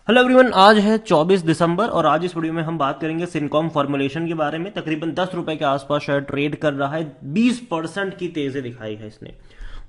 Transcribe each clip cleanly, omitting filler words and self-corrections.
Hello everyone, आज है 24 दिसंबर और आज इस वीडियो में हम बात करेंगे सिनकॉम फॉर्मुलेशन के बारे में। तकरीबन 10 रुपए के आसपास शेयर ट्रेड कर रहा है। 20% की तेजी दिखाई है इसने।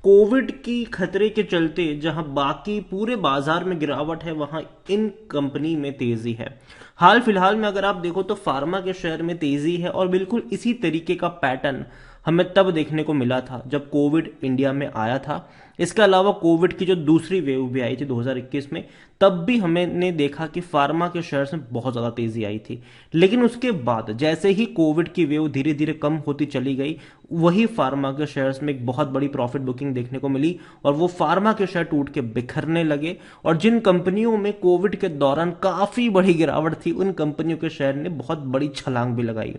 कोविड की खतरे के चलते जहां बाकी पूरे बाजार में गिरावट है, वहां इन कंपनी में तेजी है। हाल फिलहाल में अगर आप देखो तो फार्मा के शेयर में तेजी है और बिल्कुल इसी तरीके का पैटर्न हमें तब देखने को मिला था जब कोविड इंडिया में आया था। इसके अलावा कोविड की जो दूसरी वेव भी आई थी 2021 में, तब भी हमने देखा कि फार्मा के शेयर्स में बहुत ज़्यादा तेजी आई थी। लेकिन उसके बाद जैसे ही कोविड की वेव धीरे धीरे कम होती चली गई, वही फार्मा के शेयर्स में एक बहुत बड़ी प्रॉफिट बुकिंग देखने को मिली और वो फार्मा के शेयर टूट के बिखरने लगे। और जिन कंपनियों में कोविड के दौरान काफ़ी बड़ी गिरावट थी, उन कंपनियों के शेयर ने बहुत बड़ी छलांग भी लगाई।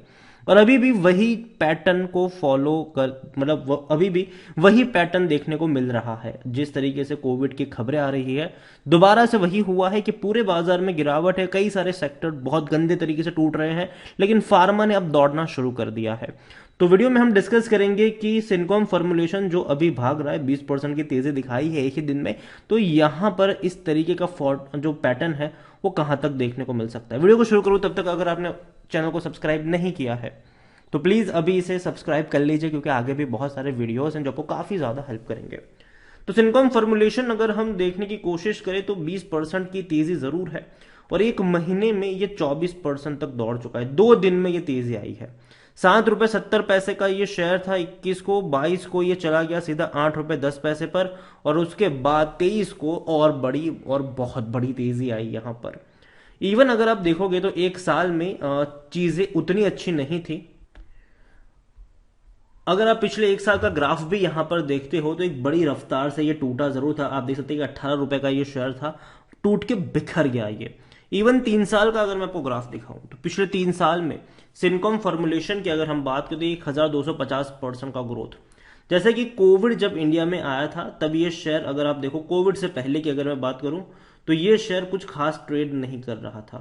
और अभी भी वही पैटर्न को फॉलो कर अभी भी वही पैटर्न देखने को मिल रहा है। जिस तरीके से कोविड की खबरें आ रही है, दोबारा से वही हुआ है कि पूरे बाजार में गिरावट है। कई सारे सेक्टर बहुत गंदे तरीके से टूट रहे हैं, लेकिन फार्मा ने अब दौड़ना शुरू कर दिया है। तो वीडियो में हम डिस्कस करेंगे कि सिनकॉम फॉर्मुलेशन जो अभी भाग रहा है, 20% की तेजी दिखाई है एक ही दिन में, तो यहां पर इस तरीके का जो पैटर्न है वो कहां तक देखने को मिल सकता है। वीडियो को शुरू करूं तब तक अगर आपने चैनल को सब्सक्राइब नहीं किया है तो प्लीज अभी इसे सब्सक्राइब कर लीजिए, क्योंकि आगे भी बहुत सारे वीडियोस हैं जो आपको काफी ज्यादा हेल्प करेंगे। तो सिनकॉम फॉर्मुलेशन अगर हम देखने की कोशिश करें तो 20% की तेजी जरूर है और एक महीने में ये 24% तक दौड़ चुका है। 2 दिन में ये तेजी आई है। ₹7.70 का ये शेयर था 21 को, 22 को ये चला गया सीधा ₹8.10 पर और उसके बाद 23 को और बड़ी और बहुत बड़ी तेजी आई यहां पर। इवन अगर आप देखोगे तो एक साल में चीजें उतनी अच्छी नहीं थी। अगर आप पिछले एक साल का ग्राफ भी यहां पर देखते हो तो एक बड़ी रफ्तार से ये टूटा जरूर था। आप देख सकते हैं कि ₹18 का ये शेयर था, टूट के बिखर गया ये। इवन 3 साल का अगर मैं आपको ग्राफ दिखाऊं तो पिछले 3 साल में सिनकॉम फॉर्मुलेशन की अगर हम बात करें तो 1250% का ग्रोथ। जैसे कि कोविड जब इंडिया में आया था तब ये शेयर, अगर आप देखो कोविड से पहले की अगर मैं बात करूं तो ये शेयर कुछ खास ट्रेड नहीं कर रहा था।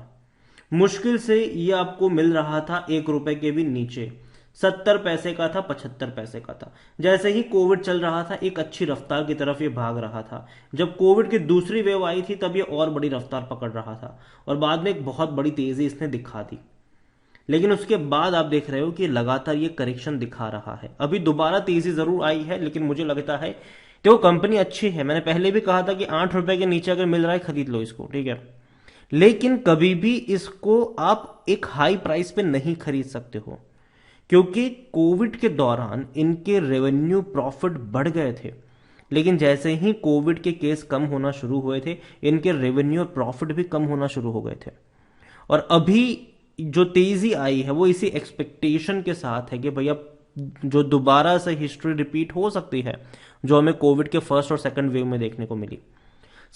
मुश्किल से ये आपको मिल रहा था ₹1 के भी नीचे। 70 पैसे का था, 75 पैसे का था। जैसे ही कोविड चल रहा था एक अच्छी रफ्तार की तरफ ये भाग रहा था। जब कोविड की दूसरी वेव आई थी तब ये और बड़ी रफ्तार पकड़ रहा था और बाद में एक बहुत बड़ी तेजी इसने दिखा दी। लेकिन उसके बाद आप देख रहे हो कि लगातार ये करेक्शन दिखा रहा है। अभी दोबारा तेजी जरूर आई है, लेकिन मुझे लगता है कि वो कंपनी अच्छी है। मैंने पहले भी कहा था कि ₹8 के नीचे अगर मिल रहा है खरीद लो इसको, ठीक है। लेकिन कभी भी इसको आप एक हाई प्राइस पे नहीं खरीद सकते हो, क्योंकि कोविड के दौरान इनके रेवेन्यू प्रॉफिट बढ़ गए थे। लेकिन जैसे ही कोविड के केस कम होना शुरू हुए थे, इनके रेवेन्यू और प्रॉफिट भी कम होना शुरू हो गए थे। और अभी जो तेजी आई है वो इसी एक्सपेक्टेशन के साथ है कि भैया जो दोबारा से हिस्ट्री रिपीट हो सकती है जो हमें कोविड के फर्स्ट और सेकंड वेव में देखने को मिली।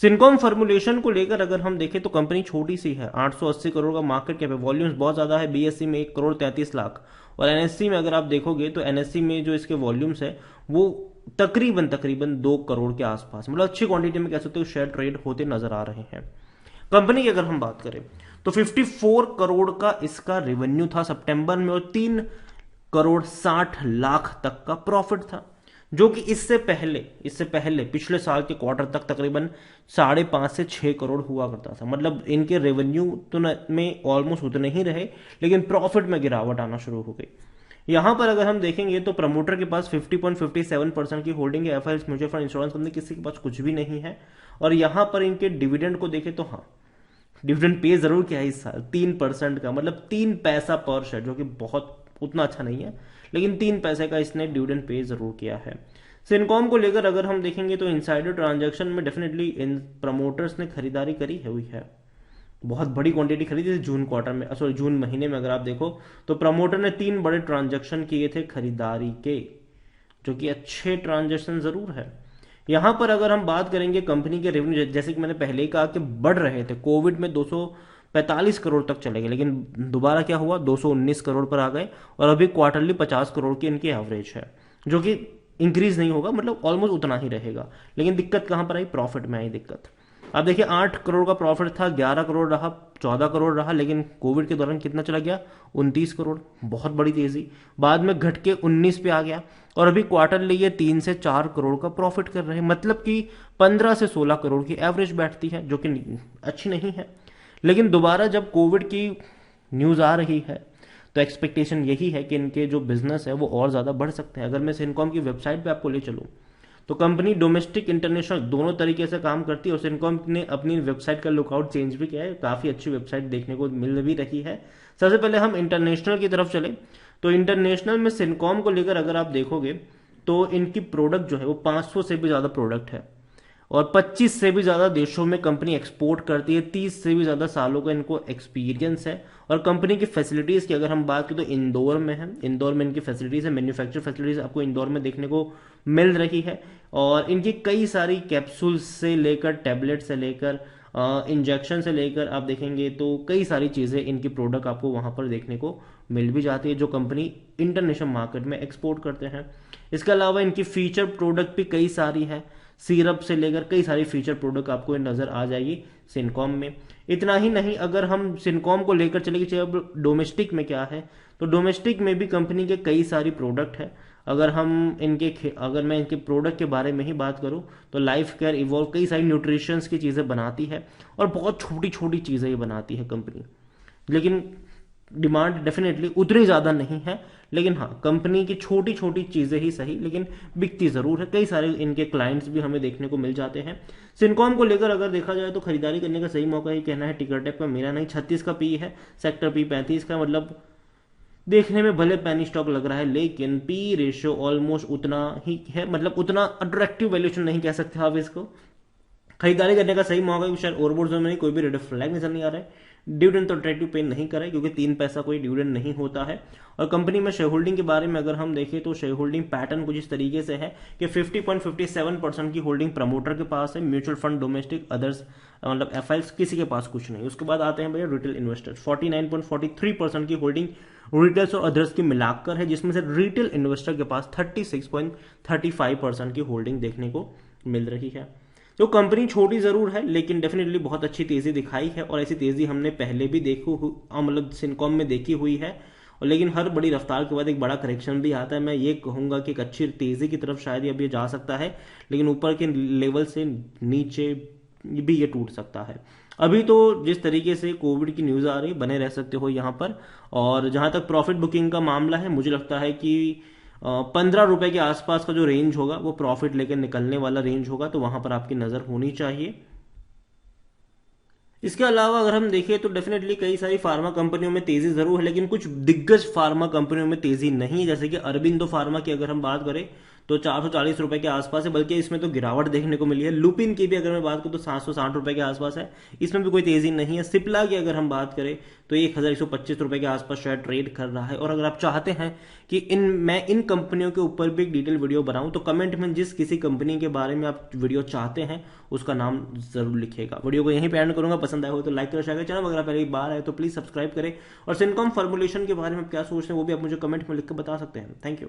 सिनकॉम फॉर्मुलेशन को लेकर अगर हम देखें तो कंपनी छोटी सी है, 880 करोड़ का मार्केट कैप है, वॉल्यूम्स बहुत ज्यादा है। बीएससी में 1 करोड़ 33 लाख और एनएससी में अगर आप देखोगे तो एनएससी में जो इसके वॉल्यूम्स है वो तकरीबन तकरीबन 2 करोड़ के आसपास, मतलब अच्छी क्वांटिटी में कह सकते हो शेयर ट्रेड होते नजर आ रहे हैं। कंपनी की अगर हम बात करें तो 54 करोड़ का इसका रेवेन्यू था सितंबर में और 3 करोड़ 60 लाख तक का प्रॉफिट था, जो कि इससे पहले पिछले साल के क्वार्टर तक तकरीबन 5.5 से 6 करोड़ हुआ करता था। मतलब इनके रेवेन्यू तो में ऑलमोस्ट उतने ही रहे, लेकिन प्रॉफिट में गिरावट आना शुरू हो गई। यहां पर अगर हम देखेंगे तो प्रमोटर के पास 50.57% की होल्डिंग है। FIS mutual fund insurance company किसी के पास कुछ भी नहीं है। और यहां पर इनके डिविडेंड को देखें तो हाँ, डिविडेंड पे जरूर किया है इस साल 3% का, मतलब 3 पैसा पर शेयर, जो कि बहुत उतना अच्छा नहीं है, लेकिन 3 पैसे का इसने डिविडेंड पे जरूर किया है। सिनकॉम को लेकर अगर हम देखेंगे तो इनसाइडर ट्रांजैक्शन में डेफिनेटली इन प्रमोटर्स ने खरीदारी करी है हुई है। बहुत बड़ी क्वांटिटी खरीदी थी जून क्वार्टर में, सॉरी जून महीने में अगर आप देखो तो प्रमोटर ने 3 बड़े ट्रांजैक्शन किए थे खरीदारी के, जो कि अच्छे ट्रांजैक्शन जरूर है। यहां पर अगर हम बात करेंगे कंपनी के रेवेन्यू, जैसे कि मैंने पहले ही कहा कि बढ़ रहे थे, कोविड में 245 करोड़ तक चले गए, लेकिन दोबारा क्या हुआ, 219 करोड़ पर आ गए और अभी क्वार्टरली 50 करोड़ की इनकी एवरेज है, जो कि इंक्रीज नहीं होगा, मतलब ऑलमोस्ट उतना ही रहेगा। लेकिन दिक्कत कहां पर आई, प्रॉफिट में आई दिक्कत। अब देखिए 8 करोड़ का प्रॉफिट था, 11 करोड़ रहा, 14 करोड़ रहा, लेकिन कोविड के दौरान कितना चला गया, 29 करोड़, बहुत बड़ी तेजी। बाद में घट के 19 पे आ गया और अभी क्वार्टरली ये 3 से 4 करोड़ का प्रॉफिट कर रहे हैं, मतलब कि 15 से 16 करोड़ की एवरेज बैठती है, जो कि अच्छी नहीं है। लेकिन दोबारा जब कोविड की न्यूज़ आ रही है तो एक्सपेक्टेशन यही है कि इनके जो बिजनेस है वो और ज़्यादा बढ़ सकते हैं। अगर मैं सिनकॉम की वेबसाइट पे आपको ले चलूँ तो कंपनी डोमेस्टिक इंटरनेशनल दोनों तरीके से काम करती है, और सिनकॉम ने अपनी वेबसाइट का लुकआउट चेंज भी किया है, काफ़ी अच्छी वेबसाइट देखने को मिल भी रही है। सबसे पहले हम इंटरनेशनल की तरफ चले तो इंटरनेशनल में सिनकॉम को लेकर अगर आप देखोगे तो इनकी प्रोडक्ट जो है वो 500 से भी ज़्यादा प्रोडक्ट है, और 25 से भी ज़्यादा देशों में कंपनी एक्सपोर्ट करती है, 30 से भी ज़्यादा सालों का इनको एक्सपीरियंस है। और कंपनी की फैसिलिटीज़ की अगर हम बात करें तो इंदौर में है, इंदौर में इनकी फैसिलिटीज़ है, मैन्युफैक्चर फैसिलिटीज़ आपको इंदौर में देखने को मिल रही है। और इनकी कई सारी कैप्सूल्स से लेकर टैबलेट से लेकर इंजेक्शन से लेकर आप देखेंगे तो कई सारी चीज़ें इनकी प्रोडक्ट आपको वहाँ पर देखने को मिल भी जाती है, जो कंपनी इंटरनेशनल मार्केट में एक्सपोर्ट करते हैं। इसके अलावा इनकी फीचर प्रोडक्ट भी कई सारी है, सिरप से लेकर कई सारी फीचर प्रोडक्ट आपको नज़र आ जाएगी सिनकॉम में। इतना ही नहीं, अगर हम सिनकॉम को लेकर चले कि अब डोमेस्टिक में क्या है, तो डोमेस्टिक में भी कंपनी के कई सारी प्रोडक्ट है। अगर मैं इनके प्रोडक्ट के बारे में ही बात करूं तो लाइफ केयर इवॉल्व कई सारी न्यूट्रिशंस की चीज़ें बनाती है, और बहुत छोटी छोटी चीज़ें ये बनाती है कंपनी। लेकिन डिमांड डेफिनेटली उतनी ज़्यादा नहीं है, लेकिन हाँ कंपनी की छोटी छोटी चीज़ें ही सही लेकिन बिकती ज़रूर है। कई सारे इनके क्लाइंट्स भी हमें देखने को मिल जाते हैं। सिनकॉम को लेकर अगर देखा जाए तो खरीदारी करने का सही मौका ही कहना है टिकर टैप का, मेरा नहीं। 36 का पी है, सेक्टर पी 35 का, मतलब देखने में भले पैनी स्टॉक लग रहा है लेकिन पी रेशियो ऑलमोस्ट उतना ही है, मतलब उतना अट्रैक्टिव वैल्यूएशन नहीं कह सकते आप इसको। खरीदारी करने का सही मौका शायद ओवरबोर्ड जोन में नहीं, कोई भी रेड फ्लैग नजर नहीं आ रहा है। डिविडेंड तो अट्रैक्टिव पे नहीं करे क्योंकि 3 पैसा कोई डिविडेंड नहीं होता है। और कंपनी में शेयर होल्डिंग के बारे में अगर हम देखें तो शेयर होल्डिंग पैटर्न कुछ इस तरीके से है कि 50.57% की होल्डिंग प्रमोटर के पास है, म्यूचुअल फंड डोमेस्टिक अदर्स मतलब एफआईएस किसी के पास कुछ नहीं। उसके बाद आते हैं भैया रिटेल इन्वेस्टर्स, 49.43% की होल्डिंग रिटेल्स और अदर्स की मिलाकर है, जिसमें से रिटेल इन्वेस्टर के पास 36.35% की होल्डिंग देखने को मिल रही है। तो कंपनी छोटी जरूर है लेकिन डेफिनेटली बहुत अच्छी तेजी दिखाई है, और ऐसी तेजी हमने पहले भी मतलब सिनकॉम में देखी हुई है। और लेकिन हर बड़ी रफ्तार के बाद एक बड़ा करेक्शन भी आता है। मैं ये कहूंगा कि एक अच्छी तेजी की तरफ शायद अब ये जा सकता है, लेकिन ऊपर के लेवल से नीचे भी ये टूट सकता है। अभी तो जिस तरीके से कोविड की न्यूज़ आ रही बने रह सकते हो यहाँ पर। और जहां तक प्रॉफिट बुकिंग का मामला है, मुझे लगता है कि 15 रुपए के आसपास का जो रेंज होगा वो प्रॉफिट लेकर निकलने वाला रेंज होगा, तो वहां पर आपकी नजर होनी चाहिए। इसके अलावा अगर हम देखें तो डेफिनेटली कई सारी फार्मा कंपनियों में तेजी जरूर है, लेकिन कुछ दिग्गज फार्मा कंपनियों में तेजी नहीं है। जैसे कि अरबिंदो फार्मा की अगर हम बात करें तो 440 रुपए के आसपास है, बल्कि इसमें तो गिरावट देखने को मिली है। लुपिन की भी अगर मैं बात करूं तो 760 रुपए के आसपास है, इसमें भी कोई तेजी नहीं है। सिप्ला की अगर हम बात करें तो 1125 रुपए के आसपास शेयर ट्रेड कर रहा है। और अगर आप चाहते हैं कि मैं इन कंपनियों के ऊपर भी एक डिटेल वीडियो बनाऊं तो कमेंट में जिस किसी कंपनी के बारे में आप वीडियो चाहते हैं उसका नाम जरूर लिखिएगा। वीडियो को यहीं पे एंड करूंगा, पसंद आया हो तो लाइक करें, शेयर करें। चैनल अगर आप पहली बार आए तो प्लीज सब्सक्राइब करें, और सिनकॉम फॉर्मुलेशन के बारे में क्या सोचते हैं वो भी आप मुझे कमेंट में लिख कर बता सकते हैं। Thank you.